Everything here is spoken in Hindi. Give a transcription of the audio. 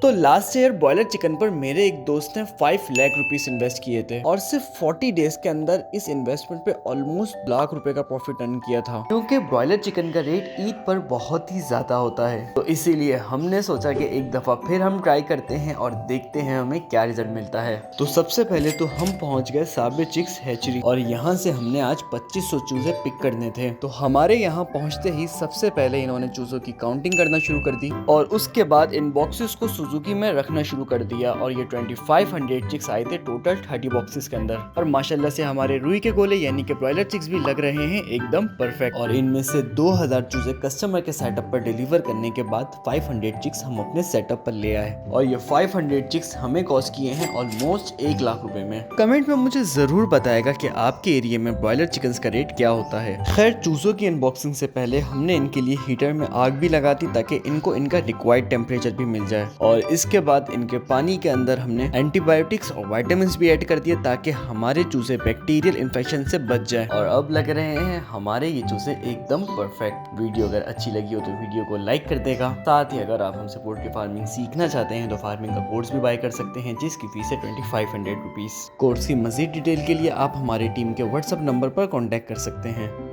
तो लास्ट ईयर बॉयलर चिकन पर मेरे एक दोस्त ने 5 लाख रुपीस इन्वेस्ट किए थे और सिर्फ 40 डेज के अंदर इस इन्वेस्टमेंट पे ऑलमोस्ट लाख रुपए का प्रॉफिट अर्न किया था, क्योंकि ब्रॉयलर चिकन का रेट ईद पर बहुत ही ज्यादा होता है। तो इसीलिए हमने सोचा कि एक दफा फिर हम ट्राई करते हैं और देखते हैं हमें क्या रिजल्ट मिलता है। तो सबसे पहले तो हम पहुंच गए साबे चिक्स हैचरी और यहाँ से हमने आज 2500 चूजे पिक करने थे। तो हमारे यहाँ पहुँचते ही सबसे पहले इन्होंने चूजों की काउंटिंग करना शुरू कर दी और उसके बाद इन बॉक्सेस को सुजुकी में रखना शुरू कर दिया और ये 2500 चिक्स आए थे टोटल 30 बॉक्सेस के अंदर। और माशाल्लाह से हमारे रुई के गोले यानी कि ब्रॉयलर चिक्स भी लग रहे हैं एकदम परफेक्ट। और इनमें से 2000 चूजे कस्टमर के सेटअप पर डिलीवर करने के बाद 500 चिक्स हम अपने सेटअप पर ले आए और ये 500 चिक्स हमें कॉस्ट किए हैं ऑलमोस्ट 1 लाख रुपए में। कमेंट में मुझे जरूर बताएगा कि आपके एरिया में ब्रॉयलर चिकन का रेट क्या होता है। खैर चूजों की अनबॉक्सिंग से पहले हमने इनके लिए हीटर में आग भी लगा दी ताकि इनको इनका रिक्वायर्ड टेम्परेचर भी मिल जाए। और इसके बाद इनके पानी के अंदर हमने एंटीबायोटिक्स और विटामिन्स भी ऐड कर दिए ताकि हमारे चूजे बैक्टीरियल इन्फेक्शन से बच जाए। और अब लग रहे हैं हमारे ये चूजे एकदम परफेक्ट। वीडियो अगर अच्छी लगी हो तो वीडियो को लाइक कर देगा। साथ ही अगर आप हमसे पोल्ट्री फार्मिंग सीखना चाहते हैं तो फार्मिंग का कोर्स भी बाय कर सकते हैं जिसकी फीस है 2500 रुपीज। कोर्स की मजीद डिटेल के लिए आप हमारी टीम के व्हाट्सएप नंबर पर कॉन्टेक्ट कर सकते हैं।